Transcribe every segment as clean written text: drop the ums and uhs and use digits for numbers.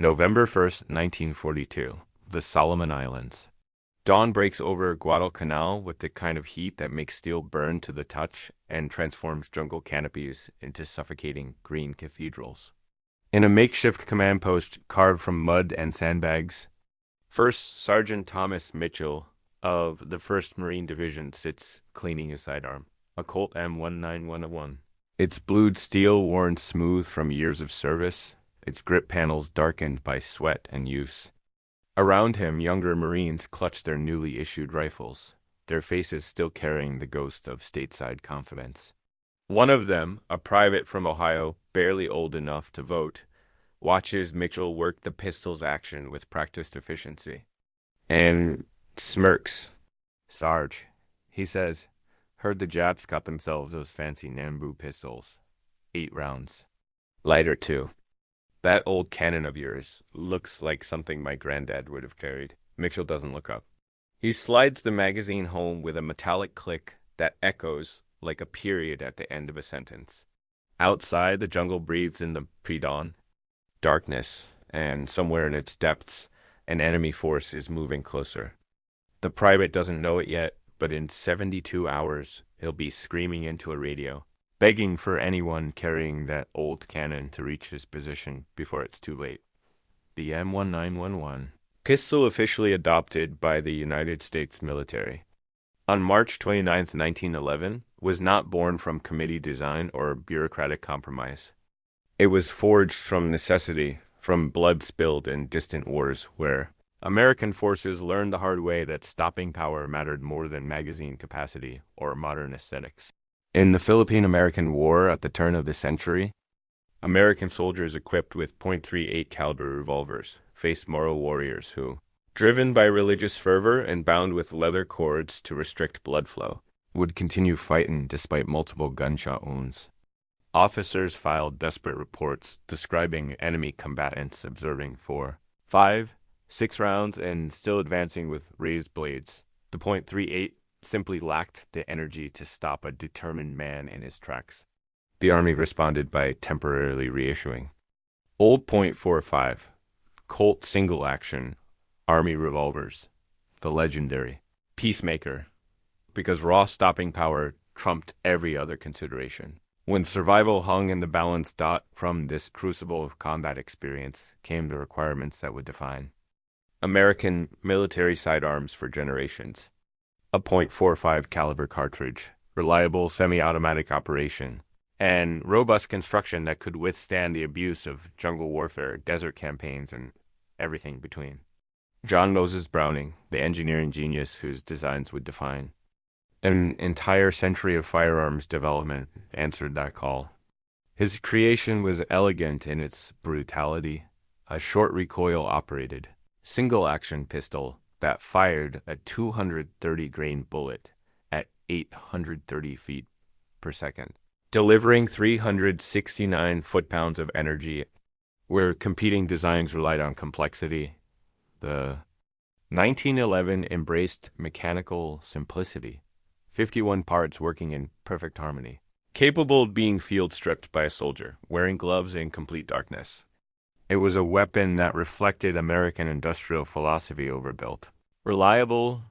November 1st, 1942. The Solomon Islands. Dawn breaks over Guadalcanal with the kind of heat that makes steel burn to the touch and transforms jungle canopies into suffocating green cathedrals. In a makeshift command post carved from mud and sandbags, First Sergeant Thomas Mitchell of the 1st Marine Division sits cleaning his sidearm, a Colt M1911. Its blued steel worn smooth from years of service, its grip panels darkened by sweat and use. Around him, younger Marines clutch their newly issued rifles, their faces still carrying the ghost of stateside confidence. One of them, a private from Ohio, barely old enough to vote, watches Mitchell work the pistol's action with practiced efficiency, and smirks. "Sarge," he says, "heard the Japs got themselves those fancy Nambu pistols. 8 rounds. Lighter, too. That old cannon of yours looks like something my granddad would have carried." Mitchell doesn't look up. He slides the magazine home with a metallic click that echoes like a period at the end of a sentence. Outside, the jungle breathes in the pre-dawn. Darkness, and somewhere in its depths, an enemy force is moving closer. The private doesn't know it yet, but in 72 hours, he'll be screaming into a radio, begging for anyone carrying that old cannon to reach his position before it's too late. The M1911, pistol officially adopted by the United States military on March 29, 1911, was not born from committee design or bureaucratic compromise. It was forged from necessity, from blood spilled in distant wars where American forces learned the hard way that stopping power mattered more than magazine capacity or modern aesthetics. In the Philippine-American War at the turn of the century, American soldiers equipped with .38 caliber revolvers faced moral warriors who, driven by religious fervor and bound with leather cords to restrict blood flow, would continue fighting despite multiple gunshot wounds. Officers filed desperate reports describing enemy combatants observing 4, 5, 6 rounds and still advancing with raised blades. The .38 simply lacked the energy to stop a determined man in his tracks. The Army responded by temporarily reissuing old .45, Colt single-action Army revolvers, the legendary Peacemaker, because raw stopping power trumped every other consideration. When survival hung in the balance, from this crucible of combat experience came the requirements that would define American military sidearms for generations. A .45 caliber cartridge, reliable semi-automatic operation, and robust construction that could withstand the abuse of jungle warfare, desert campaigns, and everything between. John Moses Browning, the engineering genius whose designs would define an entire century of firearms development, answered that call. His creation was elegant in its brutality, a short recoil operated, single-action pistol that fired a 230-grain bullet at 830 feet per second, delivering 369 foot-pounds of energy, where competing designs relied on complexity. The 1911 embraced mechanical simplicity, 51 parts working in perfect harmony, capable of being field-stripped by a soldier, wearing gloves in complete darkness. It was a weapon that reflected American industrial philosophy overbuilt. Reliable,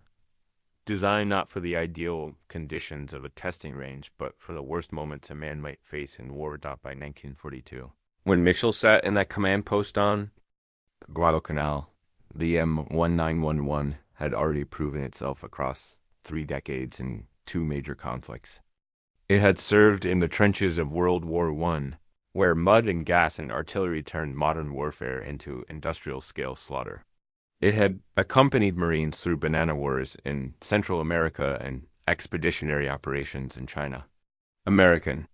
designed not for the ideal conditions of a testing range, but for the worst moments a man might face in war. By 1942. When Mitchell sat in that command post on Guadalcanal, the M1911 had already proven itself across 3 decades in 2 major conflicts. It had served in the trenches of World War I, where mud and gas and artillery turned modern warfare into industrial-scale slaughter. It had accompanied Marines through banana wars in Central America and expeditionary operations in China. American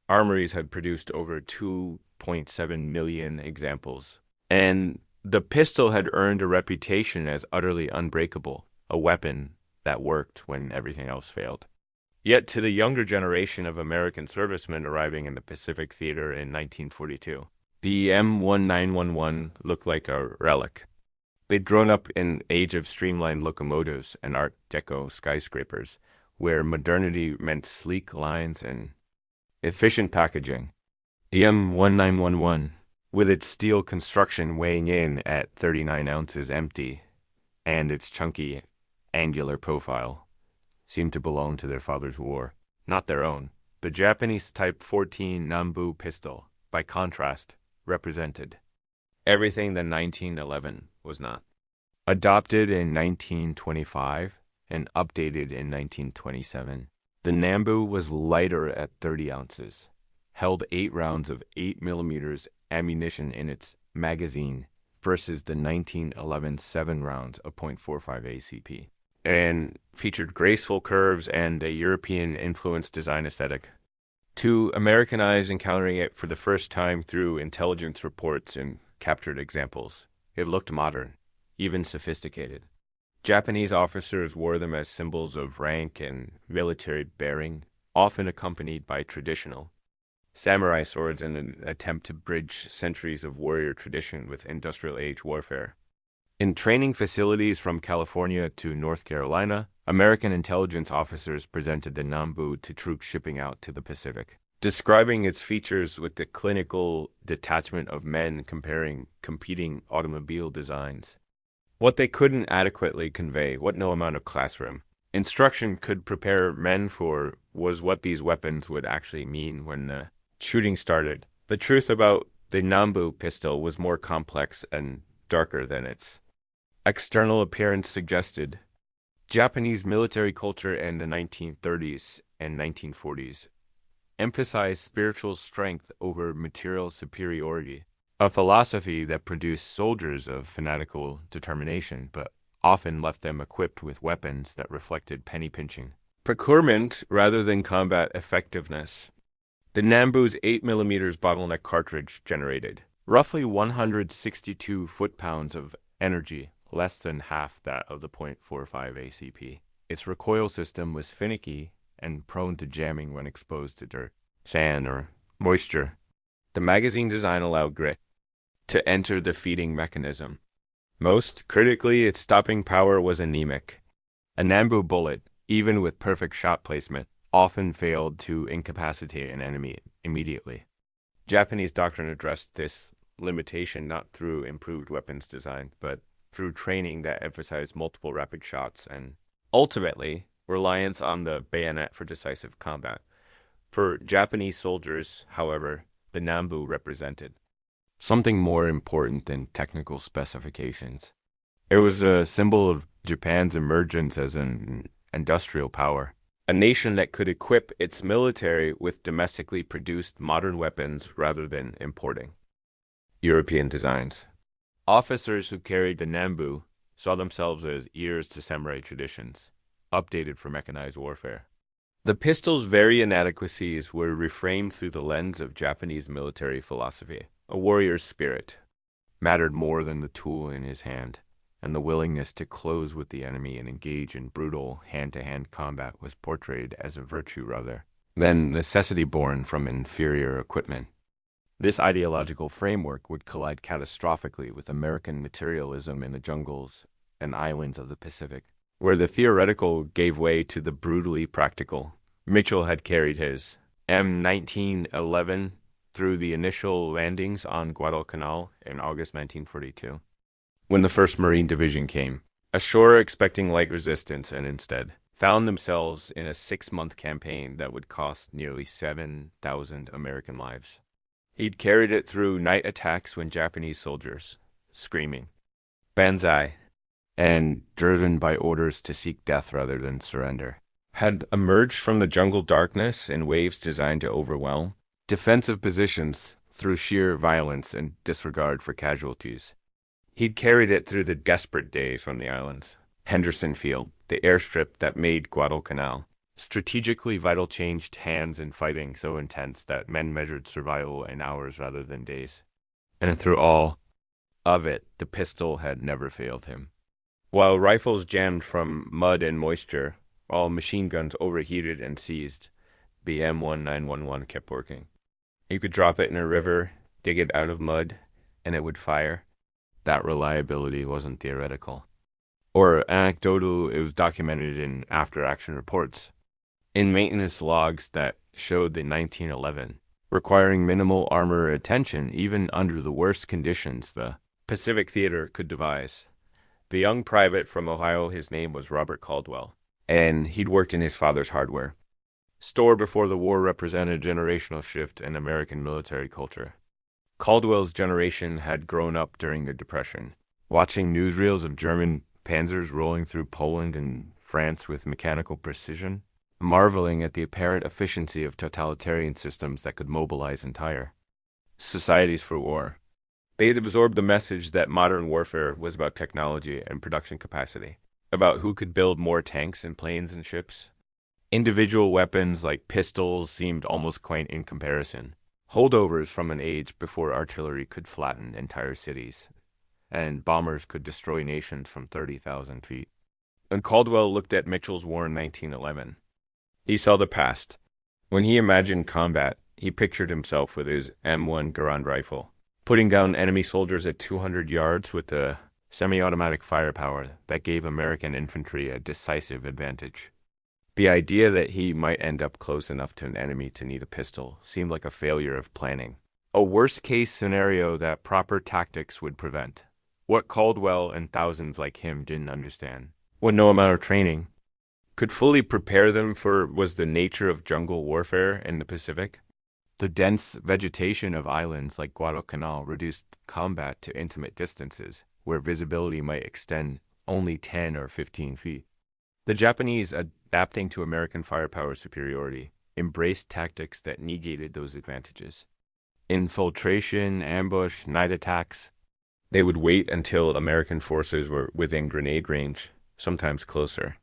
armories had produced over 2.7 million examples, and the pistol had earned a reputation as utterly unbreakable, a weapon that worked when everything else failed. Yet to the younger generation of American servicemen arriving in the Pacific Theater in 1942, the M1911 looked like a relic. They'd grown up in an age of streamlined locomotives and Art Deco skyscrapers, where modernity meant sleek lines and efficient packaging. The M1911 with its steel construction weighing in at 39 ounces empty, and its chunky, angular profile, seemed to belong to their father's war, not their own. The Japanese Type 14 Nambu pistol, by contrast, represented everything that 1911 was not. Adopted in 1925 and updated in 1927, the Nambu was lighter at 30 ounces, held 8 rounds of 8mm ammunition in its magazine versus the 1911 7 rounds of .45 ACP, and featured graceful curves and a European-influenced design aesthetic. To Americanize encountering it for the first time through intelligence reports and captured examples, it looked modern, even sophisticated. Japanese officers wore them as symbols of rank and military bearing, often accompanied by traditional samurai swords in an attempt to bridge centuries of warrior tradition with industrial age warfare. In training facilities from California to North Carolina, American intelligence officers presented the Nambu to troops shipping out to the Pacific, describing its features with the clinical detachment of men comparing competing automobile designs. What they couldn't adequately convey, what no amount of classroom instruction could prepare men for, was what these weapons would actually mean when the shooting started. The truth about the Nambu pistol was more complex and darker than its external appearance suggested. Japanese military culture in the 1930s and 1940s emphasized spiritual strength over material superiority, a philosophy that produced soldiers of fanatical determination, but often left them equipped with weapons that reflected penny pinching procurement rather than combat effectiveness. The Nambu's 8mm bottleneck cartridge generated roughly 162 foot-pounds of energy, less than half that of the .45 ACP. Its recoil system was finicky and prone to jamming when exposed to dirt, sand, or moisture. The magazine design allowed grit to enter the feeding mechanism. Most critically, its stopping power was anemic. A Nambu bullet, even with perfect shot placement, often failed to incapacitate an enemy immediately. Japanese doctrine addressed this limitation not through improved weapons design, but through training that emphasized multiple rapid shots and, ultimately, reliance on the bayonet for decisive combat. For Japanese soldiers, however, the Nambu represented something more important than technical specifications. It was a symbol of Japan's emergence as an industrial power, a nation that could equip its military with domestically produced modern weapons rather than importing European designs. Officers who carried the Nambu saw themselves as heirs to samurai traditions, updated for mechanized warfare. The pistol's very inadequacies were reframed through the lens of Japanese military philosophy. A warrior's spirit mattered more than the tool in his hand, and the willingness to close with the enemy and engage in brutal hand-to-hand combat was portrayed as a virtue rather than necessity born from inferior equipment. This ideological framework would collide catastrophically with American materialism in the jungles and islands of the Pacific, where the theoretical gave way to the brutally practical. Mitchell had carried his M1911 through the initial landings on Guadalcanal in August 1942. When the 1st Marine Division came, ashore expecting light resistance, and instead found themselves in a 6-month campaign that would cost nearly 7,000 American lives. He'd carried it through night attacks when Japanese soldiers, screaming, Banzai, and driven by orders to seek death rather than surrender, had emerged from the jungle darkness in waves designed to overwhelm defensive positions through sheer violence and disregard for casualties. He'd carried it through the desperate days on the islands. Henderson Field, the airstrip that made Guadalcanal, strategically vital, changed hands in fighting so intense that men measured survival in hours rather than days. And through all of it, the pistol had never failed him. While rifles jammed from mud and moisture, while machine guns overheated and seized, the M1911 kept working. You could drop it in a river, dig it out of mud, and it would fire. That reliability wasn't theoretical or anecdotal. It was documented in after-action reports, in maintenance logs that showed the 1911 requiring minimal armor attention even under the worst conditions the Pacific Theater could devise. The young private from Ohio, his name was Robert Caldwell, and he'd worked in his father's hardware store before the war represented a generational shift in American military culture. Caldwell's generation had grown up during the Depression, watching newsreels of German panzers rolling through Poland and France with mechanical precision, marveling at the apparent efficiency of totalitarian systems that could mobilize entire societies for war. They had absorbed the message that modern warfare was about technology and production capacity, about who could build more tanks and planes and ships. Individual weapons like pistols seemed almost quaint in comparison, holdovers from an age before artillery could flatten entire cities, and bombers could destroy nations from 30,000 feet. And Caldwell looked at Mitchell's War in 1911. He saw the past. When he imagined combat, he pictured himself with his M1 Garand rifle, putting down enemy soldiers at 200 yards with the semi-automatic firepower that gave American infantry a decisive advantage. The idea that he might end up close enough to an enemy to need a pistol seemed like a failure of planning, a worst-case scenario that proper tactics would prevent. What Caldwell and thousands like him didn't understand, what no amount of training could fully prepare them for, was the nature of jungle warfare in the Pacific. The dense vegetation of islands like Guadalcanal reduced combat to intimate distances, where visibility might extend only 10 or 15 feet. The Japanese, adapting to American firepower superiority, embraced tactics that negated those advantages. Infiltration, ambush, night attacks. They would wait until American forces were within grenade range, sometimes closer.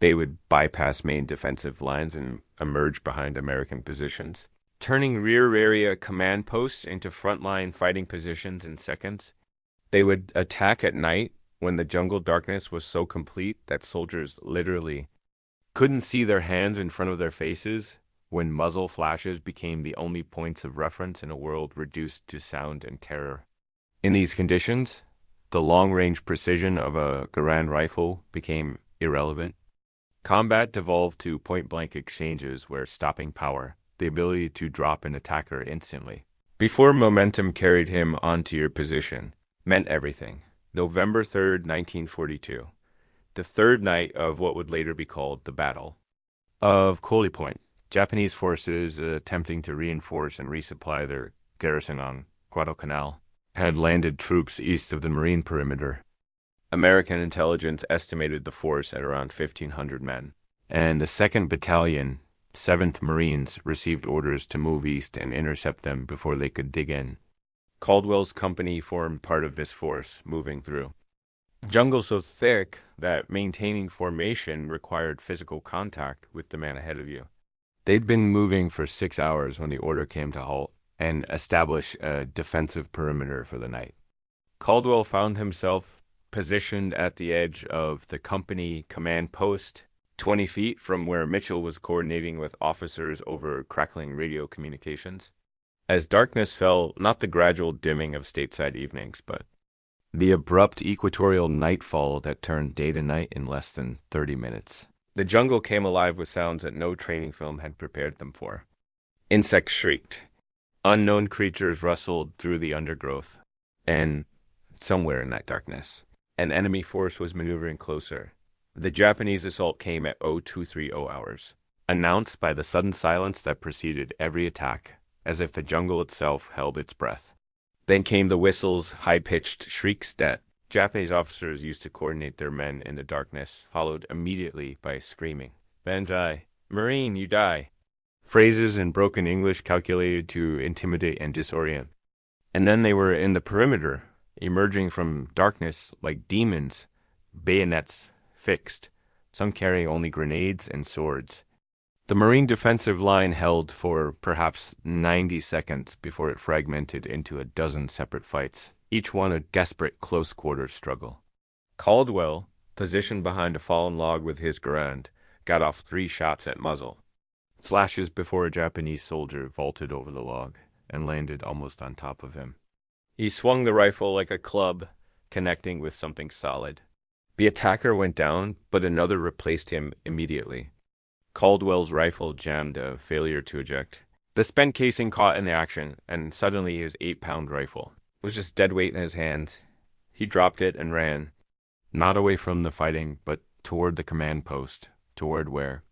They would bypass main defensive lines and emerge behind American positions, turning rear area command posts into frontline fighting positions in seconds. They would attack at night when the jungle darkness was so complete that soldiers literally couldn't see their hands in front of their faces, when muzzle flashes became the only points of reference in a world reduced to sound and terror. In these conditions, the long-range precision of a Garand rifle became irrelevant. Combat devolved to point-blank exchanges where stopping power, the ability to drop an attacker instantly, before momentum carried him onto your position, meant everything. November 3rd, 1942, the third night of what would later be called the Battle of Coley Point. Japanese forces attempting to reinforce and resupply their garrison on Guadalcanal had landed troops east of the marine perimeter. American intelligence estimated the force at around 1,500 men, and the 2nd Battalion, 7th Marines, received orders to move east and intercept them before they could dig in. Caldwell's company formed part of this force, moving through jungle so thick that maintaining formation required physical contact with the man ahead of you. They'd been moving for 6 hours when the order came to halt and establish a defensive perimeter for the night. Caldwell found himself positioned at the edge of the company command post, 20 feet from where Mitchell was coordinating with officers over crackling radio communications. As darkness fell, not the gradual dimming of stateside evenings, but the abrupt equatorial nightfall that turned day to night in less than 30 minutes. The jungle came alive with sounds that no training film had prepared them for. Insects shrieked. Unknown creatures rustled through the undergrowth. And somewhere in that darkness, an enemy force was maneuvering closer. The Japanese assault came at 0230 hours, announced by the sudden silence that preceded every attack, as if the jungle itself held its breath. Then came the whistles, high-pitched shrieks that Japanese officers used to coordinate their men in the darkness, followed immediately by screaming, "Banzai, Marine, you die!" Phrases in broken English calculated to intimidate and disorient. And then they were in the perimeter, emerging from darkness like demons, bayonets fixed, some carrying only grenades and swords. The Marine defensive line held for perhaps 90 seconds before it fragmented into a dozen separate fights, each one a desperate close-quarters struggle. Caldwell, positioned behind a fallen log with his Garand, got off 3 shots at muzzle. Flashes before a Japanese soldier vaulted over the log and landed almost on top of him. He swung the rifle like a club, connecting with something solid. The attacker went down, but another replaced him immediately. Caldwell's rifle jammed, a failure to eject. The spent casing caught in the action, and suddenly his 8-pound rifle was just dead weight in his hands. He dropped it and ran, not away from the fighting, but toward the command post, toward where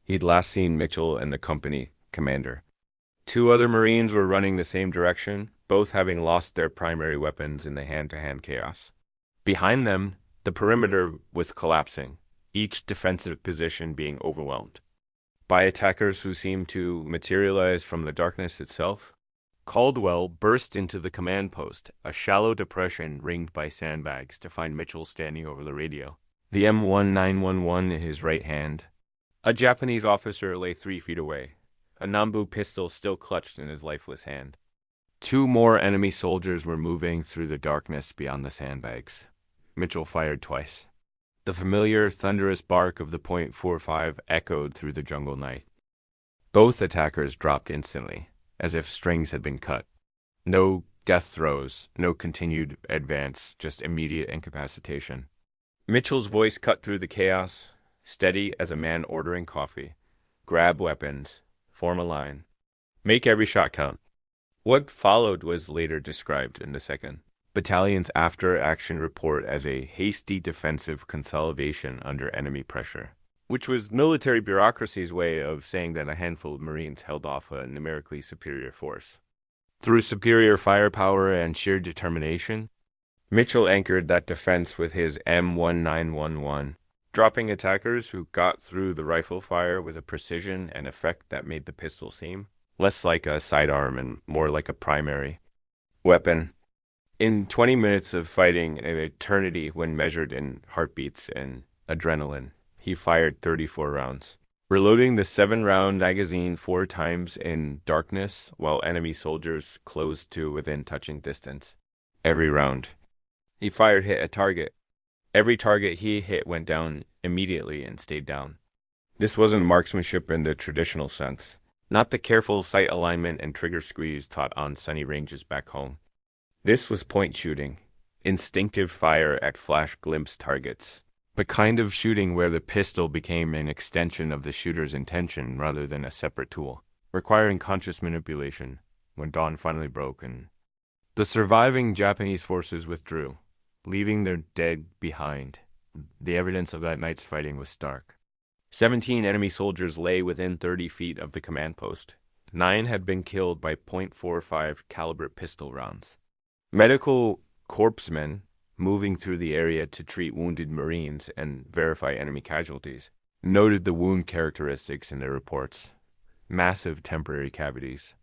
he'd last seen Mitchell and the company commander. 2 other Marines were running the same direction, both having lost their primary weapons in the hand-to-hand chaos. Behind them, the perimeter was collapsing, each defensive position being overwhelmed by attackers who seemed to materialize from the darkness itself. Caldwell burst into the command post, a shallow depression ringed by sandbags, to find Mitchell standing over the radio, the M1911 in his right hand. A Japanese officer lay 3 feet away, a Nambu pistol still clutched in his lifeless hand. 2 more enemy soldiers were moving through the darkness beyond the sandbags. Mitchell fired twice. The familiar, thunderous bark of the .45 echoed through the jungle night. Both attackers dropped instantly, as if strings had been cut. No death throes, no continued advance, just immediate incapacitation. Mitchell's voice cut through the chaos, steady as a man ordering coffee. Grab weapons. Form a line. Make every shot count. What followed was later described in the 2nd Battalion's after-action report as a hasty defensive consolidation under enemy pressure, which was military bureaucracy's way of saying that a handful of Marines held off a numerically superior force. Through superior firepower and sheer determination, Mitchell anchored that defense with his M1911, dropping attackers who got through the rifle fire with a precision and effect that made the pistol seem less like a sidearm and more like a primary weapon. In 20 minutes of fighting, an eternity when measured in heartbeats and adrenaline, he fired 34 rounds, reloading the 7-round magazine 4 times in darkness while enemy soldiers closed to within touching distance. Every round he fired hit a target. Every target he hit went down immediately and stayed down. This wasn't marksmanship in the traditional sense, not the careful sight alignment and trigger squeeze taught on sunny ranges back home. This was point shooting, instinctive fire at flash glimpse targets, the kind of shooting where the pistol became an extension of the shooter's intention rather than a separate tool, requiring conscious manipulation. When dawn finally broke and the surviving Japanese forces withdrew, leaving their dead behind, the evidence of that night's fighting was stark. 17 enemy soldiers lay within 30 feet of the command post. 9 had been killed by .45 caliber pistol rounds. Medical corpsmen moving through the area to treat wounded Marines and verify enemy casualties noted the wound characteristics in their reports. Massive temporary cavities,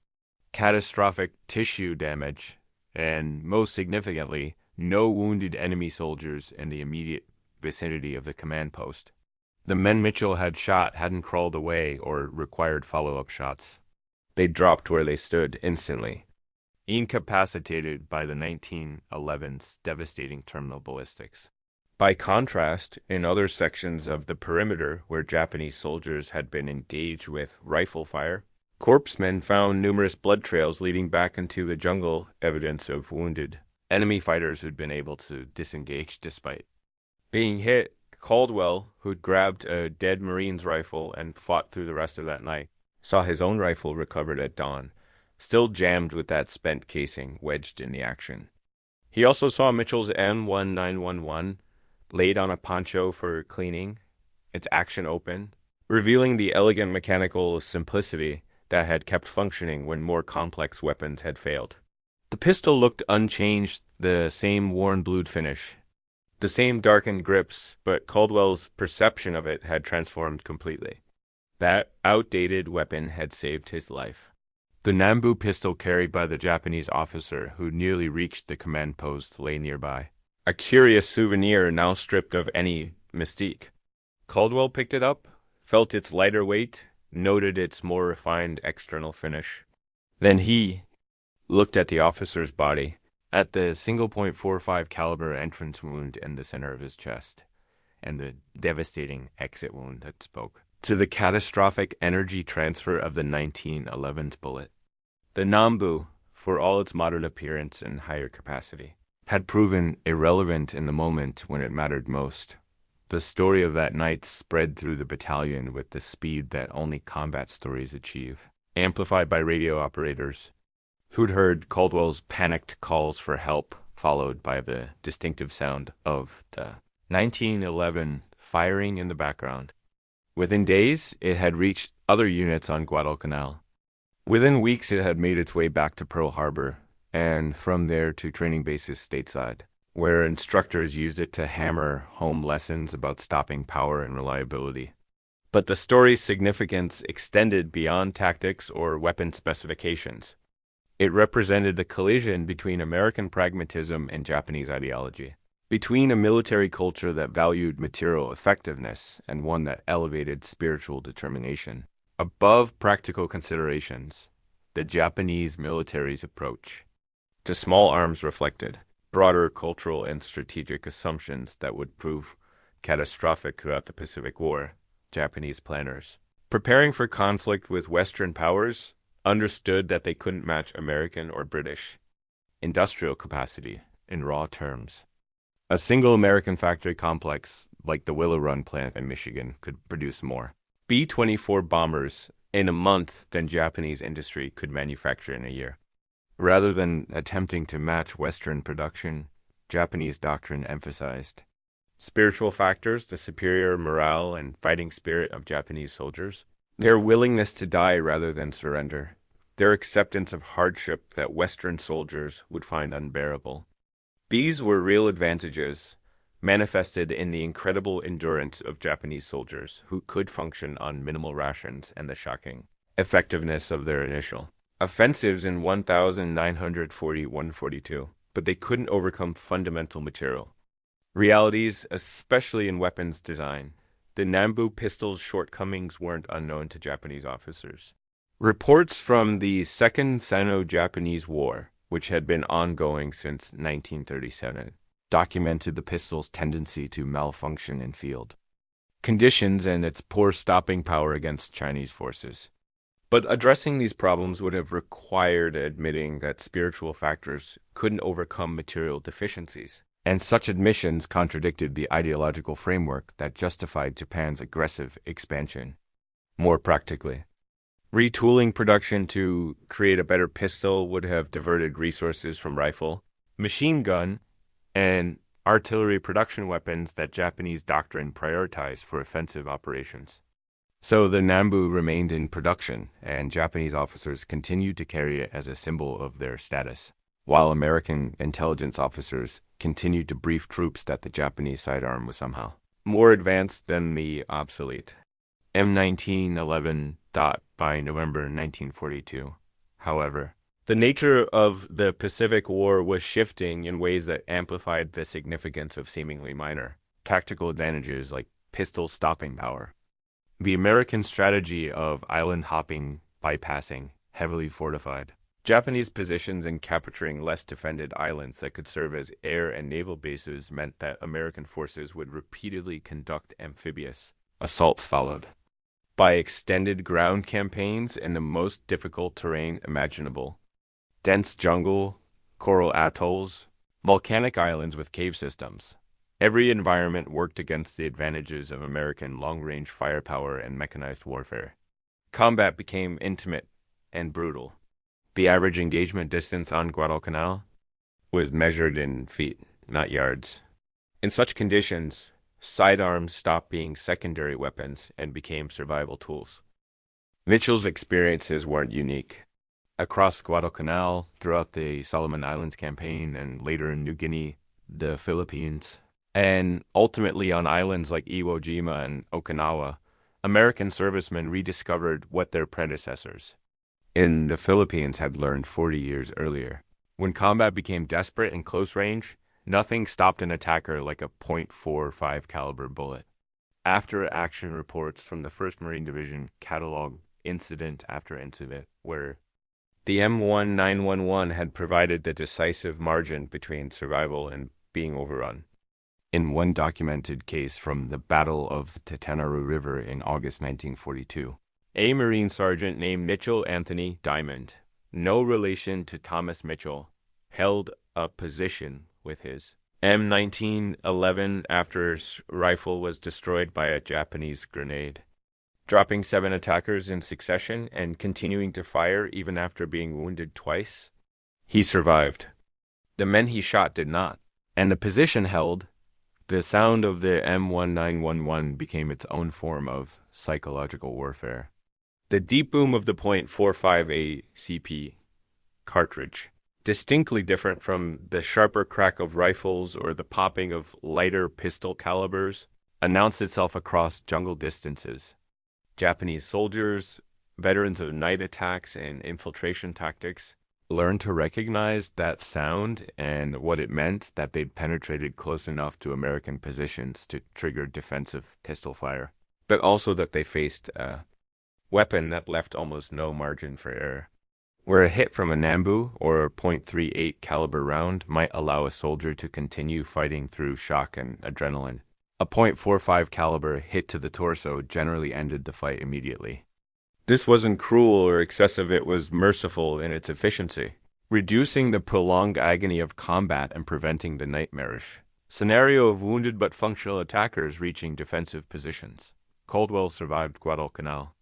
catastrophic tissue damage, and most significantly, no wounded enemy soldiers in the immediate vicinity of the command post. The men Mitchell had shot hadn't crawled away or required follow-up shots. They dropped where they stood instantly, incapacitated by the 1911's devastating terminal ballistics. By contrast, in other sections of the perimeter where Japanese soldiers had been engaged with rifle fire, corpsmen found numerous blood trails leading back into the jungle, evidence of wounded enemy fighters who'd been able to disengage despite being hit. Caldwell, who'd grabbed a dead Marine's rifle and fought through the rest of that night, saw his own rifle recovered at dawn, still jammed with that spent casing wedged in the action. He also saw Mitchell's M1911 laid on a poncho for cleaning, its action open, revealing the elegant mechanical simplicity that had kept functioning when more complex weapons had failed. The pistol looked unchanged, the same worn blued finish, the same darkened grips, but Caldwell's perception of it had transformed completely. That outdated weapon had saved his life. The Nambu pistol carried by the Japanese officer who nearly reached the command post lay nearby, a curious souvenir now stripped of any mystique. Caldwell picked it up, felt its lighter weight, noted its more refined external finish. Then he looked at the officer's body, at the single .45 caliber entrance wound in the center of his chest, and the devastating exit wound that spoke to the catastrophic energy transfer of the 1911's bullet. The Nambu, for all its modern appearance and higher capacity, had proven irrelevant in the moment when it mattered most. The story of that night spread through the battalion with the speed that only combat stories achieve. amplified by radio operators who'd heard Caldwell's panicked calls for help, followed by the distinctive sound of the 1911 firing in the background. Within days, it had reached other units on Guadalcanal. Within weeks, it had made its way back to Pearl Harbor, and from there to training bases stateside, where instructors used it to hammer home lessons about stopping power and reliability. But the story's significance extended beyond tactics or weapon specifications. It represented the collision between American pragmatism and Japanese ideology, between a military culture that valued material effectiveness and one that elevated spiritual determination. Above practical considerations, the Japanese military's approach to small arms reflected broader cultural and strategic assumptions that would prove catastrophic throughout the Pacific War. Japanese planners, preparing for conflict with Western powers, understood that they couldn't match American or British industrial capacity in raw terms. A single American factory complex, like the Willow Run plant in Michigan, could produce more B-24 bombers in a month than Japanese industry could manufacture in a year. Rather than attempting to match Western production, Japanese doctrine emphasized spiritual factors, the superior morale and fighting spirit of Japanese soldiers, their willingness to die rather than surrender, their acceptance of hardship that Western soldiers would find unbearable. These were real advantages manifested in the incredible endurance of Japanese soldiers who could function on minimal rations and the shocking effectiveness of their initial offensives in 1940-142, but they couldn't overcome fundamental material realities, especially in weapons design. The Nambu pistol's shortcomings weren't unknown to Japanese officers. Reports from the Second Sino-Japanese War, which had been ongoing since 1937, documented the pistol's tendency to malfunction in field conditions and its poor stopping power against Chinese forces. But addressing these problems would have required admitting that spiritual factors couldn't overcome material deficiencies. And such admissions contradicted the ideological framework that justified Japan's aggressive expansion. More practically, retooling production to create a better pistol would have diverted resources from rifle, machine gun, and artillery production weapons that Japanese doctrine prioritized for offensive operations. So the Nambu remained in production, and Japanese officers continued to carry it as a symbol of their status, while American intelligence officers continued to brief troops that the Japanese sidearm was somehow more advanced than the obsolete M1911 by November 1942. However, the nature of the Pacific War was shifting in ways that amplified the significance of seemingly minor tactical advantages like pistol stopping power. The American strategy of island hopping, bypassing heavily fortified Japanese positions in capturing less defended islands that could serve as air and naval bases meant that American forces would repeatedly conduct amphibious assaults followed by extended ground campaigns in the most difficult terrain imaginable. Dense jungle, coral atolls, volcanic islands with cave systems. Every environment worked against the advantages of American long-range firepower and mechanized warfare. Combat became intimate and brutal. The average engagement distance on Guadalcanal was measured in feet, not yards. In such conditions, sidearms stopped being secondary weapons and became survival tools. Mitchell's experiences weren't unique. Across Guadalcanal, throughout the Solomon Islands campaign, and later in New Guinea, the Philippines, and ultimately on islands like Iwo Jima and Okinawa, American servicemen rediscovered what their predecessors in the Philippines had learned 40 years earlier. When combat became desperate and close range, nothing stopped an attacker like a .45 caliber bullet. After-action reports from the 1st Marine Division cataloged incident after incident where the M1911 had provided the decisive margin between survival and being overrun. In one documented case from the Battle of the Tanaro River in August 1942, a Marine sergeant named Mitchell Anthony Diamond, no relation to Thomas Mitchell, held a position with his M1911 after his rifle was destroyed by a Japanese grenade. dropping 7 attackers in succession and continuing to fire even after being wounded twice. He survived. The men he shot did not, and the position held. The sound of the M1911 became its own form of psychological warfare. The deep boom of the .45 ACP cartridge, distinctly different from the sharper crack of rifles or the popping of lighter pistol calibers, announced itself across jungle distances. Japanese soldiers, veterans of night attacks and infiltration tactics, learned to recognize that sound and what it meant that they'd penetrated close enough to American positions to trigger defensive pistol fire, but also that they faced a weapon that left almost no margin for error, where a hit from a Nambu or a .38 caliber round might allow a soldier to continue fighting through shock and adrenaline. A .45 caliber hit to the torso generally ended the fight immediately. This wasn't cruel or excessive, it was merciful in its efficiency, reducing the prolonged agony of combat and preventing the nightmarish scenario of wounded but functional attackers reaching defensive positions. Caldwell survived Guadalcanal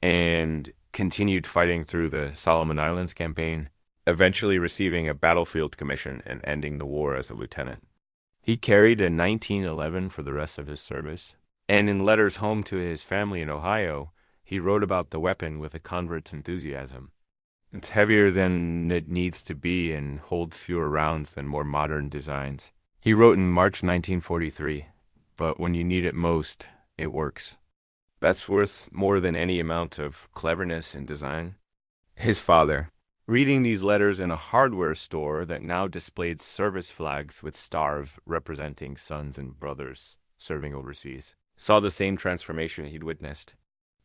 and continued fighting through the Solomon Islands campaign, eventually receiving a battlefield commission and ending the war as a lieutenant. He carried a 1911 for the rest of his service, and in letters home to his family in Ohio, he wrote about the weapon with a convert's enthusiasm. It's heavier than it needs to be and holds fewer rounds than more modern designs. He wrote in March 1943, but when you need it most, it works. That's worth more than any amount of cleverness in design. His father, reading these letters in a hardware store that now displayed service flags with stars representing sons and brothers serving overseas, saw the same transformation he'd witnessed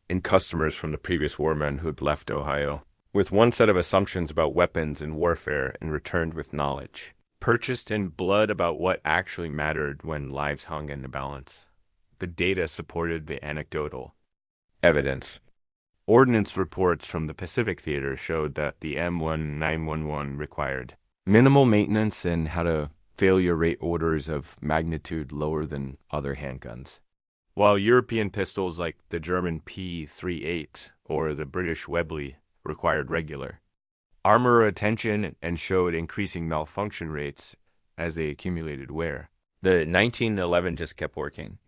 in customers from the previous warmen who'd left Ohio, with one set of assumptions about weapons and warfare and returned with knowledge, purchased in blood about what actually mattered when lives hung in the balance. The data supported the anecdotal evidence. Ordnance reports from the Pacific Theater showed that the M1911 required minimal maintenance and had a failure rate orders of magnitude lower than other handguns, while European pistols like the German P38 or the British Webley required regular armor attention and showed increasing malfunction rates as they accumulated wear. The 1911 just kept working.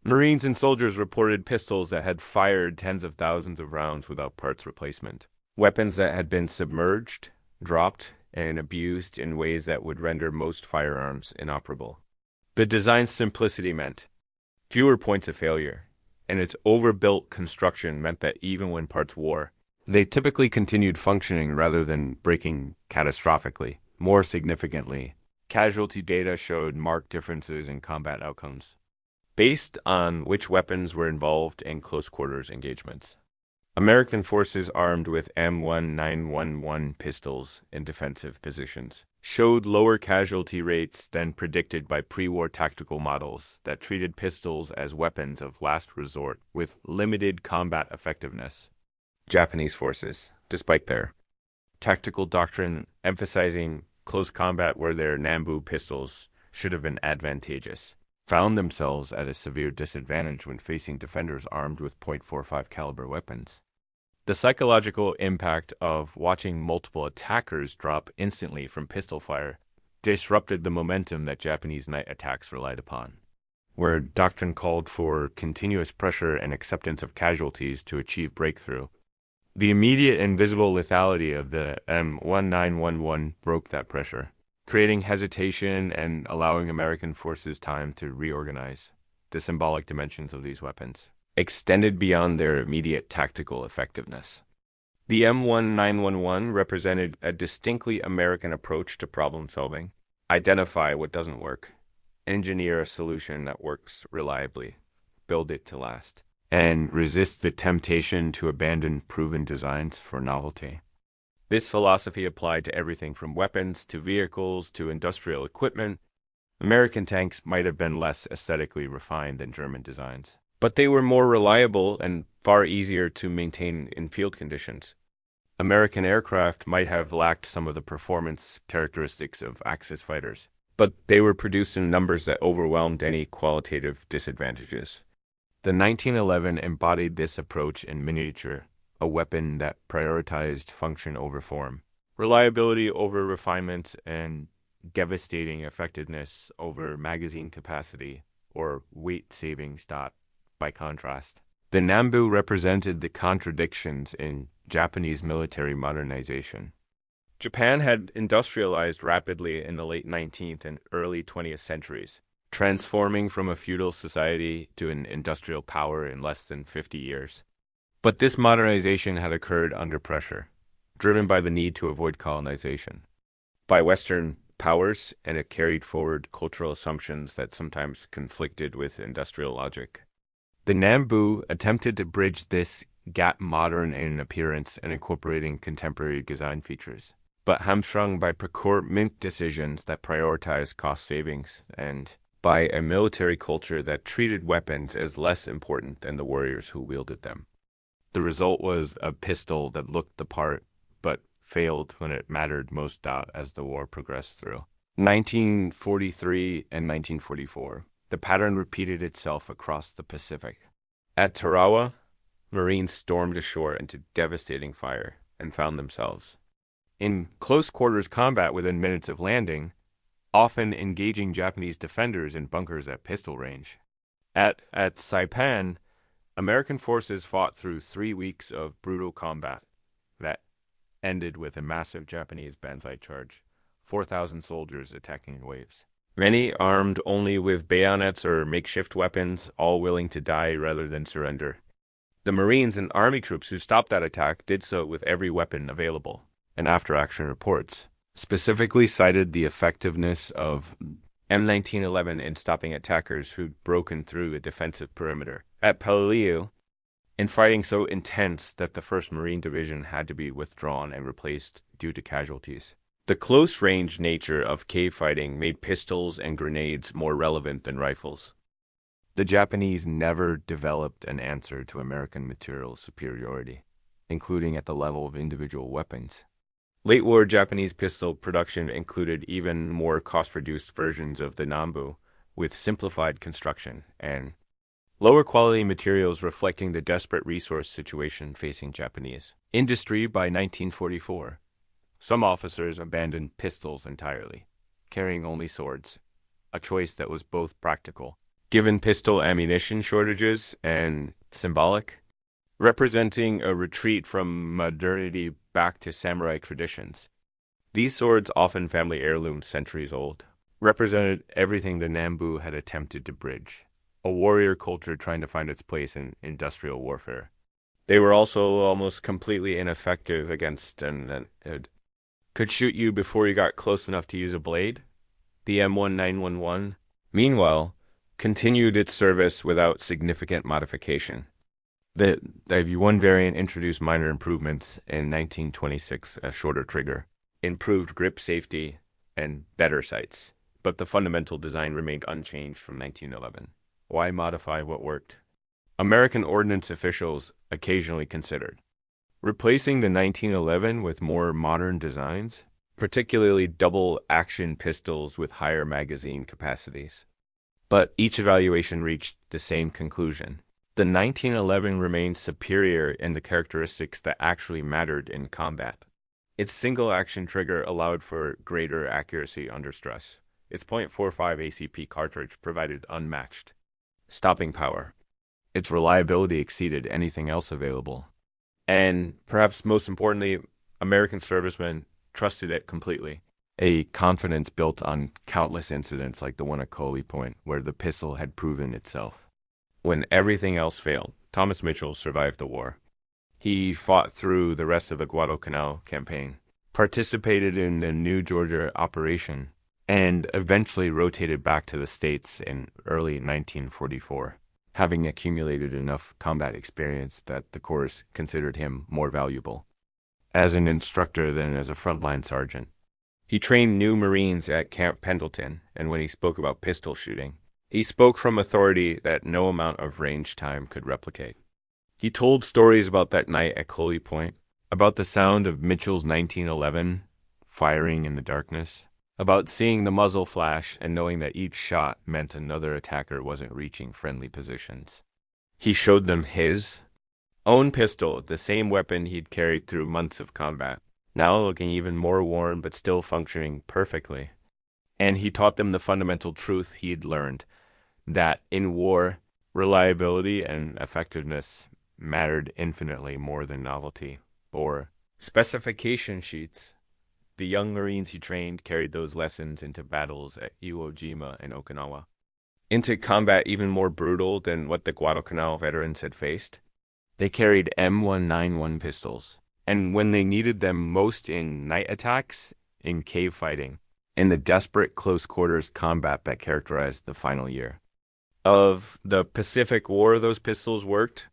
Marines and soldiers reported pistols that had fired tens of thousands of rounds without parts replacement, weapons that had been submerged, dropped, and abused in ways that would render most firearms inoperable. The design's simplicity meant fewer points of failure, and its overbuilt construction meant that even when parts wore, they typically continued functioning rather than breaking catastrophically. More significantly, casualty data showed marked differences in combat outcomes, based on which weapons were involved in close quarters engagements. American forces armed with M1911 pistols in defensive positions showed lower casualty rates than predicted by pre-war tactical models that treated pistols as weapons of last resort with limited combat effectiveness. Japanese forces, despite their tactical doctrine emphasizing close combat where their Nambu pistols should have been advantageous, found themselves at a severe disadvantage when facing defenders armed with .45 caliber weapons. The psychological impact of watching multiple attackers drop instantly from pistol fire disrupted the momentum that Japanese night attacks relied upon, where doctrine called for continuous pressure and acceptance of casualties to achieve breakthrough. The immediate and visible lethality of the M1911 broke that pressure, creating hesitation and allowing American forces time to reorganize. The symbolic dimensions of these weapons extended beyond their immediate tactical effectiveness. The M1911 represented a distinctly American approach to problem solving. Identify what doesn't work, engineer a solution that works reliably, build it to last, and resist the temptation to abandon proven designs for novelty. This philosophy applied to everything from weapons to vehicles to industrial equipment. American tanks might have been less aesthetically refined than German designs, but they were more reliable and far easier to maintain in field conditions. American aircraft might have lacked some of the performance characteristics of Axis fighters, but they were produced in numbers that overwhelmed any qualitative disadvantages. The 1911 embodied this approach in miniature, a weapon that prioritized function over form, reliability over refinement, and devastating effectiveness over magazine capacity or weight savings. By contrast, the Nambu represented the contradictions in Japanese military modernization. Japan had industrialized rapidly in the late 19th and early 20th centuries, transforming from a feudal society to an industrial power in less than 50 years. But this modernization had occurred under pressure, driven by the need to avoid colonization by Western powers, and it carried forward cultural assumptions that sometimes conflicted with industrial logic. The Nambu attempted to bridge this gap, modern in appearance and incorporating contemporary design features, but hamstrung by procurement decisions that prioritized cost savings and by a military culture that treated weapons as less important than the warriors who wielded them. The result was a pistol that looked the part, but failed when it mattered most as the war progressed through. 1943 and 1944. The pattern repeated itself across the Pacific. At Tarawa, Marines stormed ashore into devastating fire and found themselves in close quarters combat within minutes of landing, often engaging Japanese defenders in bunkers at pistol range. At Saipan, American forces fought through 3 weeks of brutal combat that ended with a massive Japanese Banzai charge, 4,000 soldiers attacking in waves. Many armed only with bayonets or makeshift weapons, all willing to die rather than surrender. The Marines and Army troops who stopped that attack did so with every weapon available, and after-action reports specifically cited the effectiveness of M1911 in stopping attackers who'd broken through a defensive perimeter. At Peleliu, in fighting so intense that the 1st Marine Division had to be withdrawn and replaced due to casualties. The close-range nature of cave fighting made pistols and grenades more relevant than rifles. The Japanese never developed an answer to American material superiority, including at the level of individual weapons. Late-war Japanese pistol production included even more cost-reduced versions of the Nambu, with simplified construction and lower-quality materials reflecting the desperate resource situation facing Japanese industry by 1944. Some officers abandoned pistols entirely, carrying only swords, a choice that was both practical, given pistol ammunition shortages, and symbolic, representing a retreat from modernity back to samurai traditions. These swords, often family heirlooms centuries old, represented everything the Nambu had attempted to bridge, a warrior culture trying to find its place in industrial warfare. They were also almost completely ineffective against could shoot you before you got close enough to use a blade. The M1911, meanwhile, continued its service without significant modification. The one variant introduced minor improvements in 1926, a shorter trigger, improved grip safety, and better sights, but the fundamental design remained unchanged from 1911. Why modify what worked? American ordnance officials occasionally considered replacing the 1911 with more modern designs, particularly double-action pistols with higher magazine capacities. But each evaluation reached the same conclusion. The 1911 remained superior in the characteristics that actually mattered in combat. Its single-action trigger allowed for greater accuracy under stress. Its .45 ACP cartridge provided unmatched stopping power. Its reliability exceeded anything else available. And perhaps most importantly, American servicemen trusted it completely. A confidence built on countless incidents like the one at Coley Point, where the pistol had proven itself. When everything else failed, Thomas Mitchell survived the war. He fought through the rest of the Guadalcanal campaign, participated in the New Georgia operation, and eventually rotated back to the States in early 1944. Having accumulated enough combat experience that the Corps considered him more valuable as an instructor than as a frontline sergeant. He trained new Marines at Camp Pendleton, and when he spoke about pistol shooting, he spoke from authority that no amount of range time could replicate. He told stories about that night at Coley Point, about the sound of Mitchell's 1911 firing in the darkness, about seeing the muzzle flash and knowing that each shot meant another attacker wasn't reaching friendly positions. He showed them his own pistol, the same weapon he'd carried through months of combat, now looking even more worn but still functioning perfectly. And he taught them the fundamental truth he'd learned, that in war, reliability and effectiveness mattered infinitely more than novelty or specification sheets. The young Marines he trained carried those lessons into battles at Iwo Jima and Okinawa, into combat even more brutal than what the Guadalcanal veterans had faced. They carried M1911 pistols, and when they needed them most in night attacks, in cave fighting, in the desperate close quarters combat that characterized the final year of the Pacific War, those pistols worked.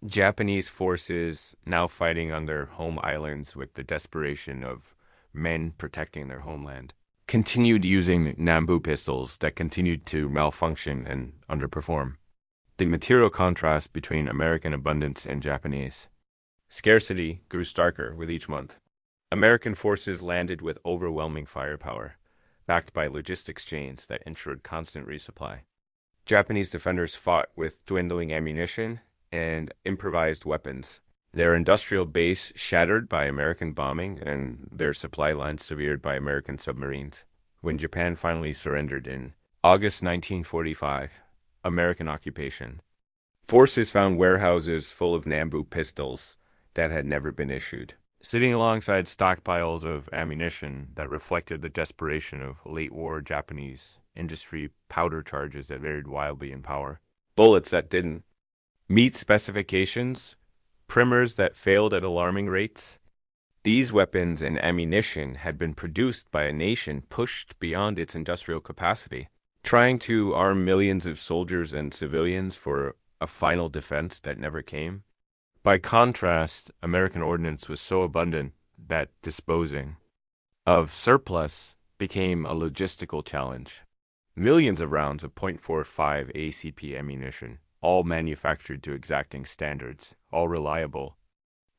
Japanese forces now fighting on their home islands with the desperation of men protecting their homeland continued using Nambu pistols that continued to malfunction and underperform. The material contrast between American abundance and Japanese scarcity grew starker with each month. American forces landed with overwhelming firepower, backed by logistics chains that ensured constant resupply. Japanese defenders fought with dwindling ammunition and improvised weapons, their industrial base shattered by American bombing and their supply lines severed by American submarines. When Japan finally surrendered in August 1945, American occupation, forces found warehouses full of Nambu pistols that had never been issued, sitting alongside stockpiles of ammunition that reflected the desperation of late-war Japanese industry, powder charges that varied wildly in power, bullets that didn't meet specifications, primers that failed at alarming rates. These weapons and ammunition had been produced by a nation pushed beyond its industrial capacity, trying to arm millions of soldiers and civilians for a final defense that never came. By contrast, American ordnance was so abundant that disposing of surplus became a logistical challenge. Millions of rounds of .45 ACP ammunition, all manufactured to exacting standards, all reliable,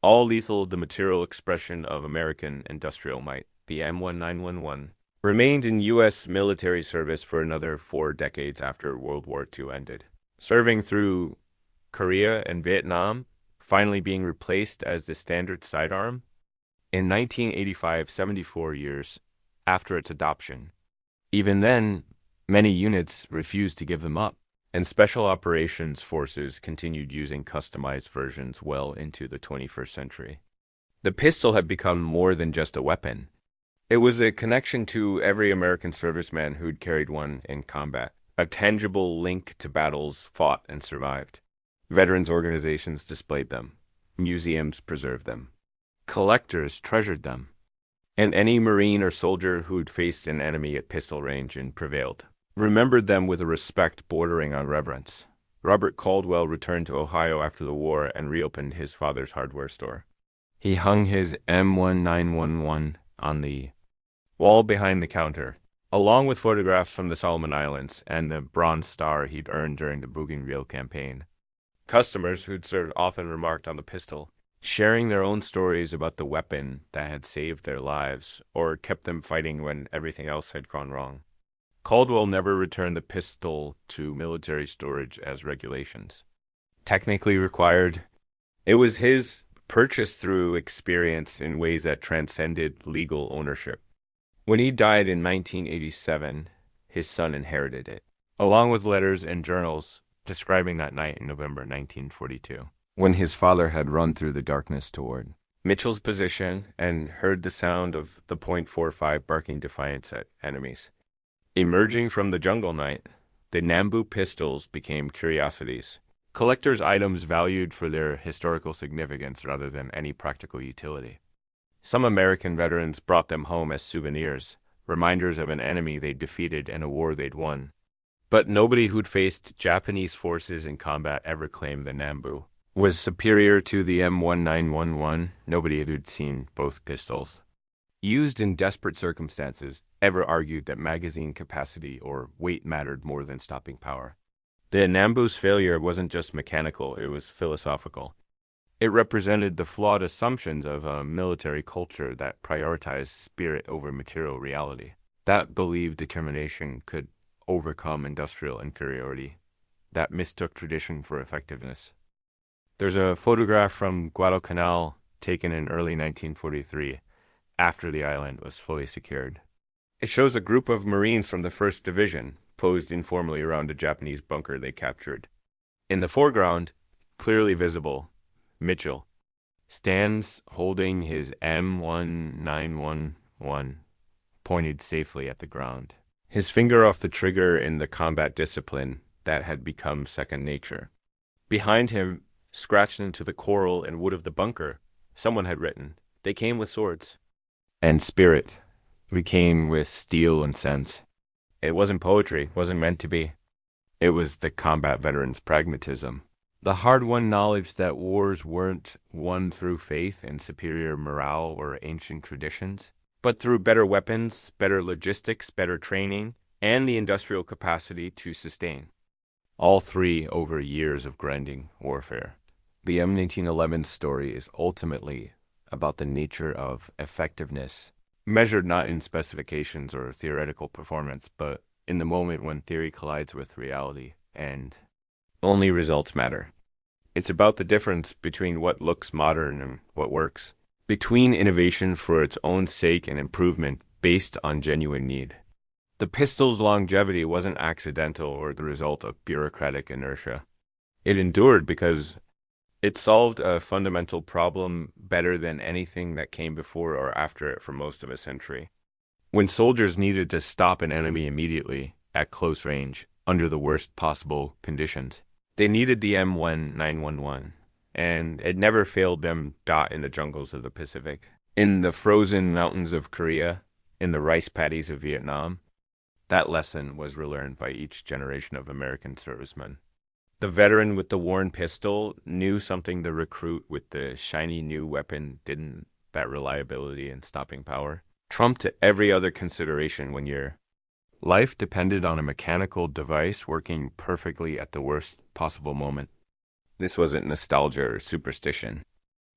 all lethal, the material expression of American industrial might, the M1911, remained in U.S. military service for another 4 decades after World War II ended, serving through Korea and Vietnam, finally being replaced as the standard sidearm. In 1985, 74 years after its adoption. Even then, many units refused to give them up, and special operations forces continued using customized versions well into the 21st century. The pistol had become more than just a weapon. It was a connection to every American serviceman who'd carried one in combat, a tangible link to battles fought and survived. Veterans organizations displayed them. Museums preserved them. Collectors treasured them. And any Marine or soldier who'd faced an enemy at pistol range and prevailed remembered them with a respect bordering on reverence. Robert Caldwell returned to Ohio after the war and reopened his father's hardware store. He hung his M1911 on the wall behind the counter, along with photographs from the Solomon Islands and the Bronze Star he'd earned during the Bougainville campaign. Customers who'd served often remarked on the pistol, sharing their own stories about the weapon that had saved their lives or kept them fighting when everything else had gone wrong. Caldwell never returned the pistol to military storage as regulations technically required. It was his purchase through experience in ways that transcended legal ownership. When he died in 1987, his son inherited it, along with letters and journals describing that night in November 1942, when his father had run through the darkness toward Mitchell's position and heard the sound of the .45 barking defiance at enemies. Emerging from the jungle night, the Nambu pistols became curiosities, collector's items valued for their historical significance rather than any practical utility. Some American veterans brought them home as souvenirs, reminders of an enemy they'd defeated and a war they'd won. But nobody who'd faced Japanese forces in combat ever claimed the Nambu was superior to the M1911. Nobody who'd seen both pistols, used in desperate circumstances, ever argued that magazine capacity or weight mattered more than stopping power. The Nambu's failure wasn't just mechanical, it was philosophical. It represented the flawed assumptions of a military culture that prioritized spirit over material reality, that believed determination could overcome industrial inferiority, that mistook tradition for effectiveness. There's a photograph from Guadalcanal taken in early 1943, after the island was fully secured. It shows a group of Marines from the 1st Division posed informally around a Japanese bunker they captured. In the foreground, clearly visible, Mitchell stands holding his M1911 pointed safely at the ground, his finger off the trigger in the combat discipline that had become second nature. Behind him, scratched into the coral and wood of the bunker, someone had written, "They came with swords." And spirit. We came with steel and sense. It wasn't poetry, wasn't meant to be. It was the combat veteran's pragmatism. The hard-won knowledge that wars weren't won through faith in superior morale or ancient traditions, but through better weapons, better logistics, better training, and the industrial capacity to sustain. All three over years of grinding warfare. The M1911 story is ultimately about the nature of effectiveness, measured not in specifications or theoretical performance, but in the moment when theory collides with reality, and only results matter. It's about the difference between what looks modern and what works, between innovation for its own sake and improvement based on genuine need. The pistol's longevity wasn't accidental or the result of bureaucratic inertia. It endured because it solved a fundamental problem better than anything that came before or after it for most of a century. When soldiers needed to stop an enemy immediately, at close range, under the worst possible conditions, they needed the M1911, and it never failed them in the jungles of the Pacific, in the frozen mountains of Korea, in the rice paddies of Vietnam. That lesson was relearned by each generation of American servicemen. The veteran with the worn pistol knew something the recruit with the shiny new weapon didn't, that reliability and stopping power trumped every other consideration when your life depended on a mechanical device working perfectly at the worst possible moment. This wasn't nostalgia or superstition.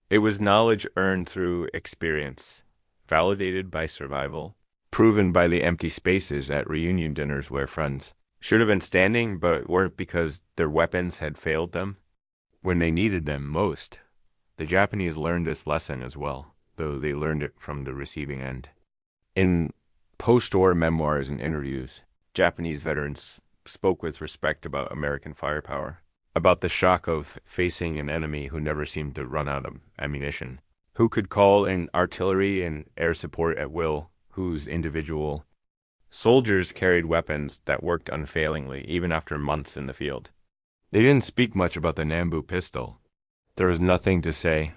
It was knowledge earned through experience, validated by survival, proven by the empty spaces at reunion dinners where friends should have been standing but weren't because their weapons had failed them when they needed them most. The Japanese learned this lesson as well, though they learned it from the receiving end. In post-war memoirs and interviews, Japanese veterans spoke with respect about American firepower, about the shock of facing an enemy who never seemed to run out of ammunition, who could call in artillery and air support at will, whose individual soldiers carried weapons that worked unfailingly even after months in the field. They didn't speak much about the Nambu pistol. There was nothing to say.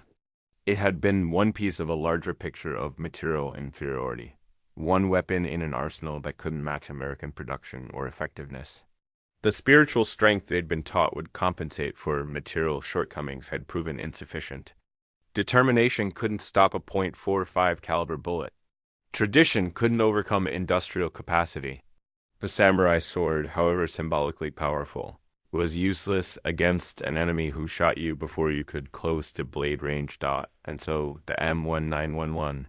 It had been one piece of a larger picture of material inferiority, one weapon in an arsenal that couldn't match American production or effectiveness. The spiritual strength they'd been taught would compensate for material shortcomings had proven insufficient. Determination couldn't stop a .45 caliber bullet. Tradition couldn't overcome industrial capacity. The samurai sword, however symbolically powerful, was useless against an enemy who shot you before you could close to blade range . And so the M1911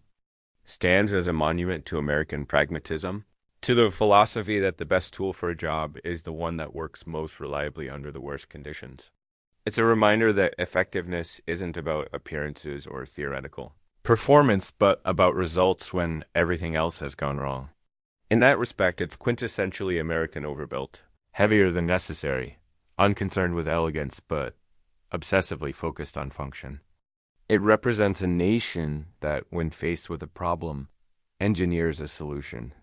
stands as a monument to American pragmatism, to the philosophy that the best tool for a job is the one that works most reliably under the worst conditions. It's a reminder that effectiveness isn't about appearances or theoretical performance, but about results when everything else has gone wrong. In that respect, it's quintessentially American overbuilt, heavier than necessary, unconcerned with elegance, but obsessively focused on function. It represents a nation that, when faced with a problem, engineers a solution,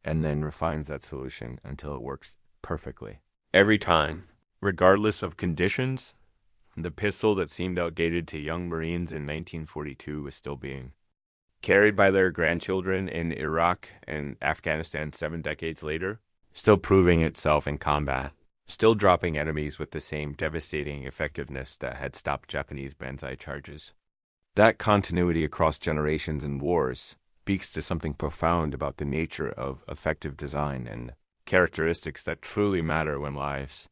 and then refines that solution until it works perfectly. Every time, regardless of conditions, the pistol that seemed outdated to young Marines in 1942 was still being carried by their grandchildren in Iraq and Afghanistan 7 decades later, still proving itself in combat, still dropping enemies with the same devastating effectiveness that had stopped Japanese Banzai charges. That continuity across generations and wars speaks to something profound about the nature of effective design and characteristics that truly matter when lives